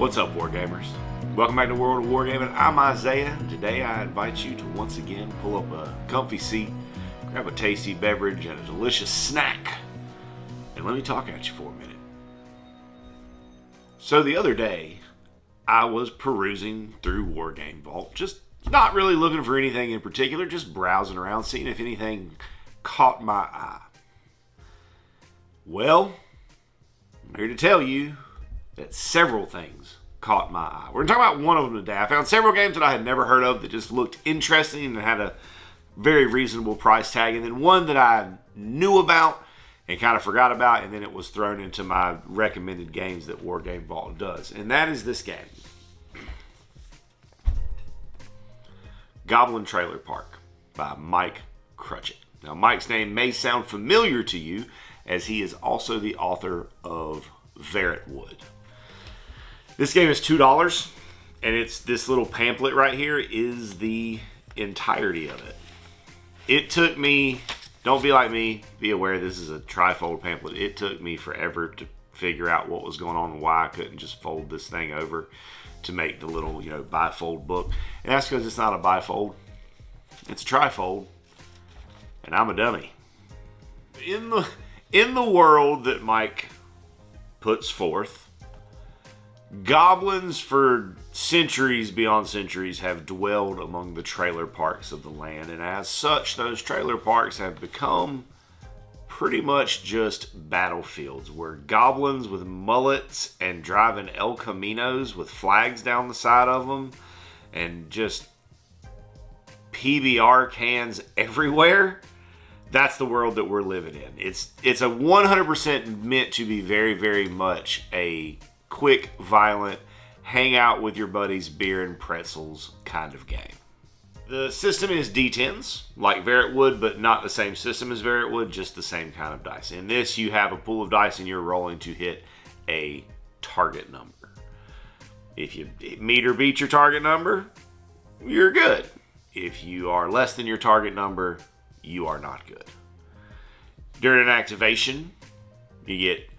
What's up, Wargamers? Welcome back to World of Wargaming. I'm Isaiah. Today I invite you to once again pull up a comfy seat, grab a tasty beverage and a delicious snack, and let me talk at you for a minute. So the other day, I was perusing through Wargame Vault, just not really looking for anything in particular, just browsing around, seeing if anything caught my eye. Well, I'm here to tell you that several things caught my eye. We're going to talk about one of them today. I found several games that I had never heard of that just looked interesting and had a very reasonable price tag, and then one that I knew about and kind of forgot about, and then it was thrown into my recommended games that Wargame Vault does, and that is this game. Goblin Trailer Park by Mike Cruchett. Now, Mike's name may sound familiar to you, as he is also the author of Verretwood. This game is $2, and it's this little pamphlet right here is the entirety of it. It took me, don't be like me, be aware this is a trifold pamphlet. It took me forever to figure out what was going on and why I couldn't just fold this thing over to make the little, bifold book. And that's because it's not a bifold. It's a trifold. And I'm a dummy. In the world that Mike puts forth, goblins for centuries beyond centuries have dwelled among the trailer parks of the land, and as such, those trailer parks have become pretty much just battlefields where goblins with mullets and driving El Caminos with flags down the side of them and just PBR cans everywhere. That's the world that we're living in. It's a 100% meant to be very, very much a quick, violent, hang out with your buddies, beer and pretzels kind of game. The system is D10s, like Verretwood, but not the same system as Verretwood, just the same kind of dice. In this, you have a pool of dice and you're rolling to hit a target number. If you meet or beat your target number, you're good. If you are less than your target number, you are not good. During an activation, you get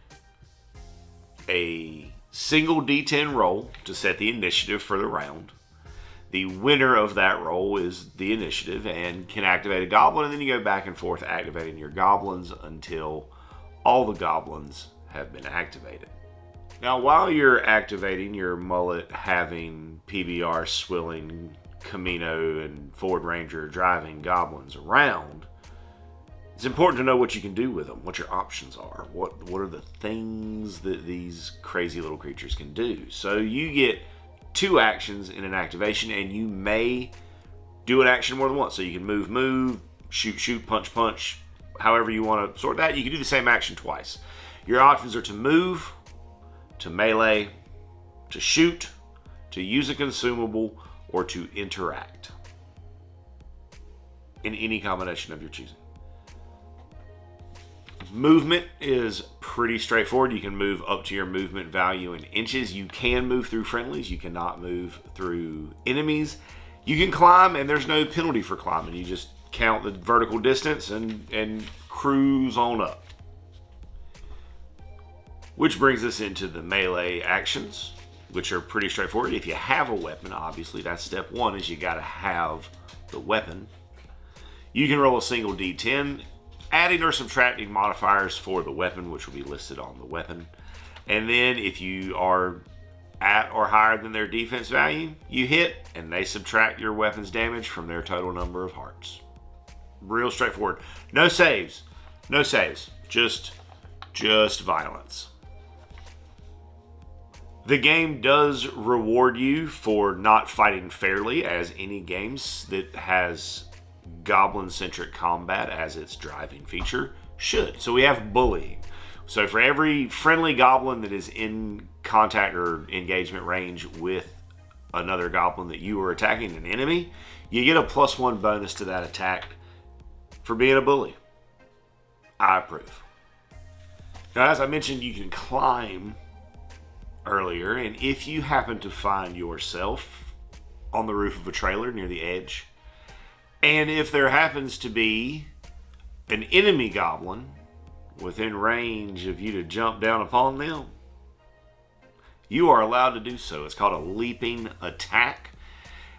a single D10 roll to set the initiative for the round. The winner of that roll is the initiative and can activate a goblin, and then you go back and forth activating your goblins until all the goblins have been activated. Now, while you're activating your mullet, having PBR swilling Camino and Ford Ranger driving goblins around, it's important to know what you can do with them, what your options are, what are the things that these crazy little creatures can do. So you get 2 actions in an activation, and you may do an action more than once. So you can move, shoot, punch, however you want to sort that. You can do the same action twice. Your options are to move, to melee, to shoot, to use a consumable, or to interact in any combination of your choosing. Movement is pretty straightforward. You can move up to your movement value in inches. You can move through friendlies. You cannot move through enemies. You can climb, and there's no penalty for climbing. You just count the vertical distance and cruise on up. Which brings us into the melee actions, which are pretty straightforward. If you have a weapon, obviously that's step 1, is you got to have the weapon. You can roll a single D10, adding or subtracting modifiers for the weapon, which will be listed on the weapon. And then if you are at or higher than their defense value, you hit, and they subtract your weapon's damage from their total number of hearts. Real straightforward. No saves. Just violence. The game does reward you for not fighting fairly, as any games that has goblin-centric combat as its driving feature should. So we have bullying. So for every friendly goblin that is in contact or engagement range with another goblin that you are attacking, an enemy, you get a +1 bonus to that attack for being a bully. I approve. Now, as I mentioned, you can climb earlier, and if you happen to find yourself on the roof of a trailer near the edge, and if there happens to be an enemy goblin within range of you to jump down upon them, you are allowed to do so. It's called a leaping attack.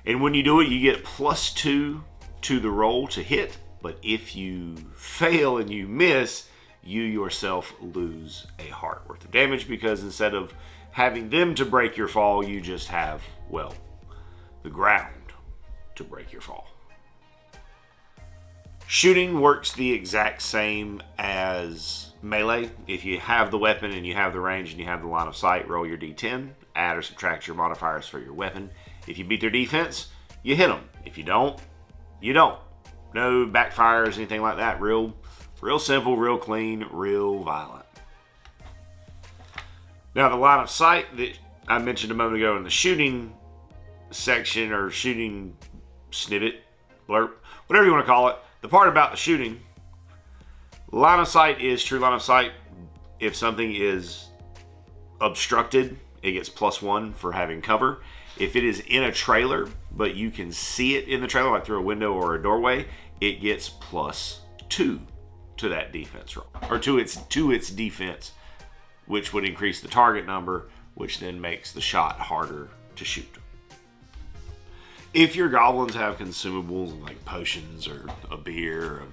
And when you do it, you get +2 to the roll to hit. But if you fail and you miss, you yourself lose a heart worth of damage, because instead of having them to break your fall, you just have, well, the ground to break your fall. Shooting works the exact same as melee. If you have the weapon and you have the range and you have the line of sight, roll your d10, add or subtract your modifiers for your weapon. If you beat their defense, you hit them. If you don't, you don't. No backfires, anything like that. Real simple, real clean, real violent. Now, the line of sight that I mentioned a moment ago in the shooting section, or shooting snippet, blurb, whatever you want to call it, the part about the shooting, line of sight is true line of sight. If something is obstructed, it gets +1 for having cover. If it is in a trailer, but you can see it in the trailer, like through a window or a doorway, it gets +2 to that defense roll, or to its defense, which would increase the target number, which then makes the shot harder to shoot. If your goblins have consumables like potions or a beer, or,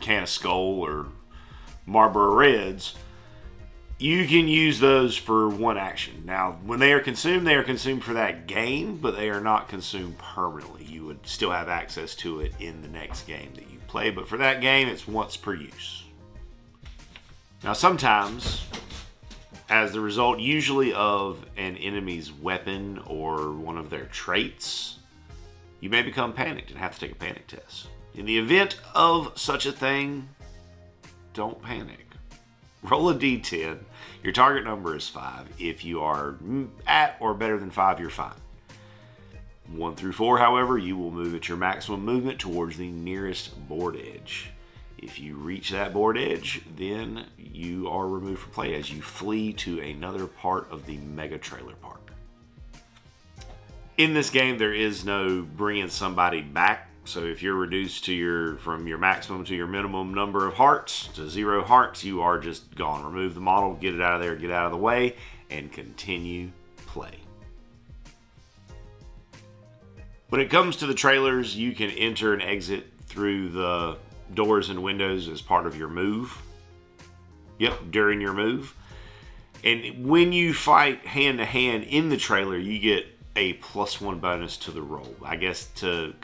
can of Skull or Marlboro Reds, you can use those for one action. Now, when they are consumed for that game, but they are not consumed permanently. You would still have access to it in the next game that you play, but for that game, it's once per use. Now, sometimes, as the result usually of an enemy's weapon or one of their traits, you may become panicked and have to take a panic test. In the event of such a thing, don't panic. Roll a d10. Your target number is 5. If you are at or better than 5, you're fine. 1 through 4, however, you will move at your maximum movement towards the nearest board edge. If you reach that board edge, then you are removed from play as you flee to another part of the mega trailer park. In this game, there is no bringing somebody back. So if you're reduced to from your maximum to your minimum number of hearts to 0 hearts, you are just gone. Remove the model, get it out of there, get out of the way, and continue play. When it comes to the trailers, you can enter and exit through the doors and windows as part of your move. Yep, during your move. And when you fight hand to hand in the trailer, you get a +1 bonus to the roll. I guess to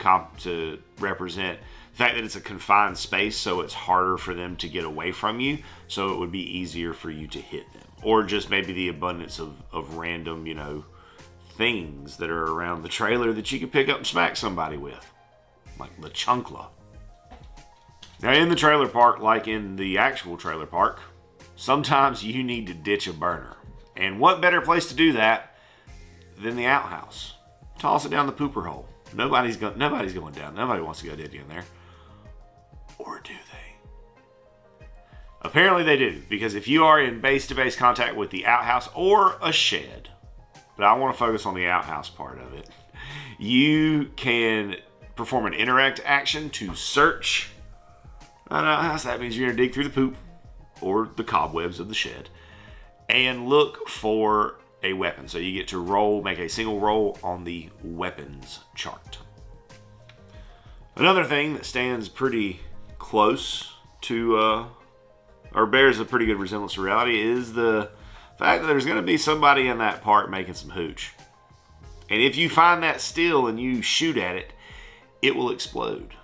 represent the fact that it's a confined space, so it's harder for them to get away from you, so it would be easier for you to hit them. Or just maybe the abundance of random, things that are around the trailer that you can pick up and smack somebody with. Like the chunkla. Now, in the trailer park, like in the actual trailer park, sometimes you need to ditch a burner. And what better place to do that than the outhouse? Toss it down the pooper hole. Nobody's going down. Nobody wants to go dead in there. Or do they? Apparently they do, because if you are in base-to-base contact with the outhouse or a shed, but I want to focus on the outhouse part of it, you can perform an interact action to search an outhouse. That means you're going to dig through the poop or the cobwebs of the shed and look for a weapon. So you get to make a single roll on the weapons chart. Another thing that stands pretty close to, or bears a pretty good resemblance to reality, is the fact that there's going to be somebody in that park making some hooch. And if you find that still and you shoot at it, it will explode,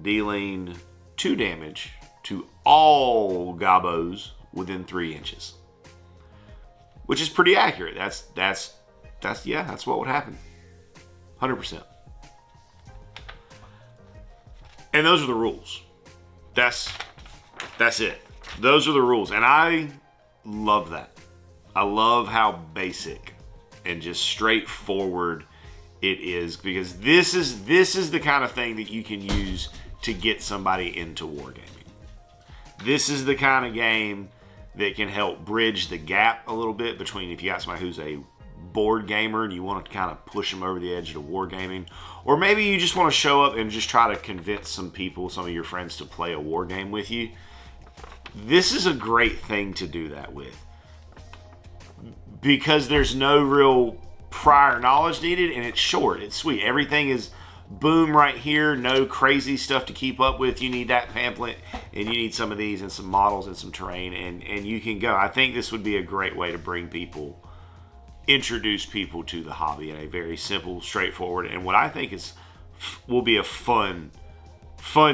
dealing 2 damage to all gobos within 3 inches. Which is pretty accurate. That's what would happen. 100%. And those are the rules. That's it. Those are the rules. And I love that. I love how basic and just straightforward it is, because this is the kind of thing that you can use to get somebody into wargaming. This is the kind of game that can help bridge the gap a little bit between if you got somebody who's a board gamer and you want to kind of push them over the edge to wargaming, or maybe you just want to show up and just try to convince some of your friends to play a war game with you. This is a great thing to do that with. because there's no real prior knowledge needed, and it's short. It's sweet. Everything is boom right here. No crazy stuff to keep up with. You need that pamphlet, and you need some of these and some models and some terrain, and you can go. I think this would be a great way to introduce people to the hobby in a very simple, straightforward, and what I think will be a fun,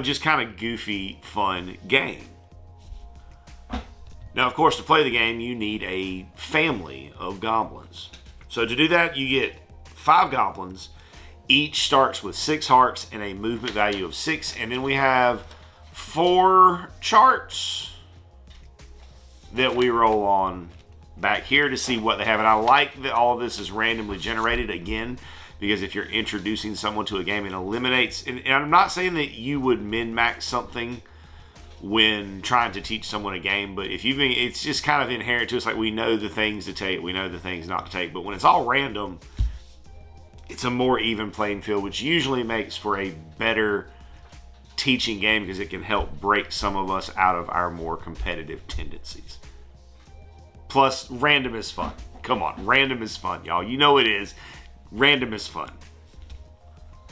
just kind of goofy, fun game. Now, of course, to play the game, you need a family of goblins. So to do that, you get 5 goblins. Each starts with 6 hearts and a movement value of 6. And then we have 4 charts that we roll on back here to see what they have. And I like that all of this is randomly generated again, because if you're introducing someone to a game, it eliminates, and I'm not saying that you would min-max something when trying to teach someone a game, but it's just kind of inherent to us. Like, we know the things to take, we know the things not to take, but when it's all random, it's a more even playing field, which usually makes for a better teaching game, because it can help break some of us out of our more competitive tendencies. Plus, random is fun. Come on, random is fun, y'all. You know it is. Random is fun.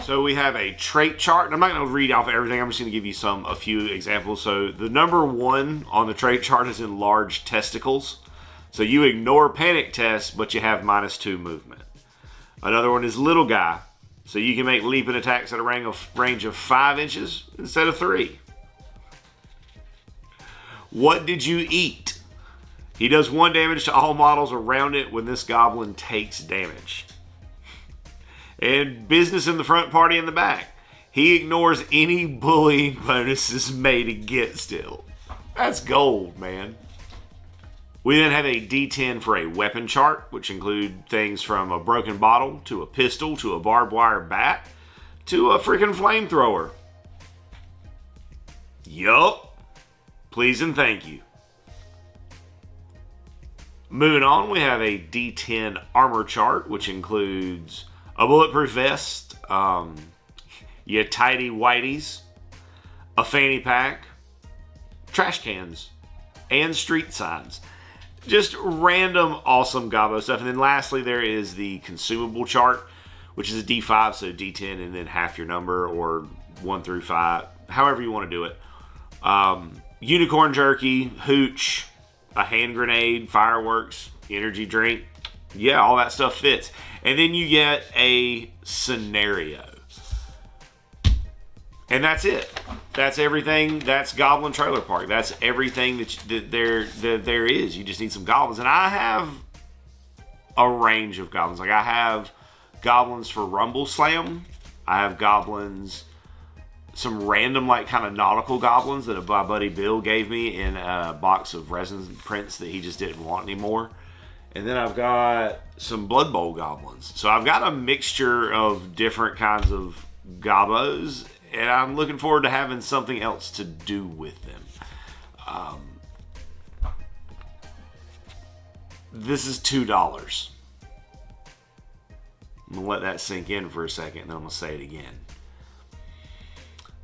So we have a trait chart, and I'm not going to read off everything. I'm just going to give you a few examples. So the number 1 on the trait chart is enlarged testicles. So you ignore panic tests, but you have -2 movement. Another one is little guy. So you can make leaping attacks at a range of 5 inches instead of 3. What did you eat? He does 1 damage to all models around it when this goblin takes damage. And business in the front, party in the back. He ignores any bullying bonuses made against him. That's gold, man. We then have a D10 for a weapon chart, which include things from a broken bottle, to a pistol, to a barbed wire bat, to a freaking flamethrower. Yup. Please and thank you. Moving on, we have a D10 armor chart, which includes a bulletproof vest, your tidy whiteys, a fanny pack, trash cans, and street signs. Just random awesome gobbo stuff. And then lastly, there is the consumable chart, which is a D5, so D10 and then half your number, or 1 through 5, however you want to do it. Unicorn jerky, hooch, a hand grenade, fireworks, energy drink. Yeah, all that stuff fits. And then you get a scenario. And that's it. That's everything. That's Goblin Trailer Park. That's everything that there is. You just need some goblins. And I have a range of goblins. Like, I have goblins for Rumble Slam. I have goblins, some random, like, kind of nautical goblins that my buddy Bill gave me in a box of resin prints that he just didn't want anymore. And then I've got some Blood Bowl goblins. So I've got a mixture of different kinds of gobbos, and I'm looking forward to having something else to do with them. This is $2. I'm going to let that sink in for a second, and then I'm going to say it again.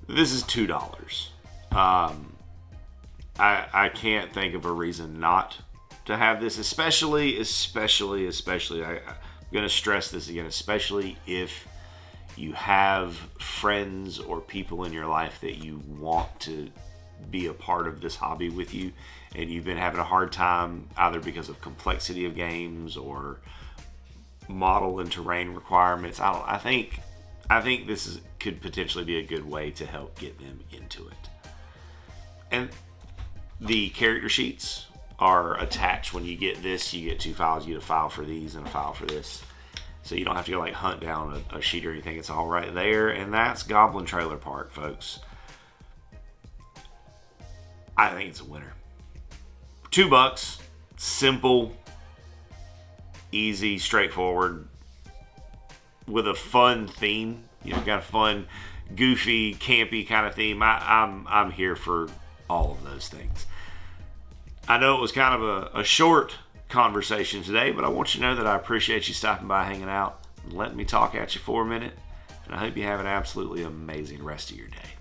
This is $2. I can't think of a reason not to have this, especially, I'm going to stress this again, especially if you have friends or people in your life that you want to be a part of this hobby with you, and you've been having a hard time either because of complexity of games or model and terrain requirements. I think this could potentially be a good way to help get them into it. And the character sheets are attached. When you get this, you get 2 files. You get a file for these and a file for this. So you don't have to go like hunt down a sheet or anything. It's all right there. And that's Goblin Trailer Park, folks. I think it's a winner. $2. Simple, easy, straightforward, with a fun theme. You know, got a fun, goofy, campy kind of theme. I'm here for all of those things. I know it was kind of a short conversation today, but I want you to know that I appreciate you stopping by, hanging out, and letting me talk at you for a minute. And I hope you have an absolutely amazing rest of your day.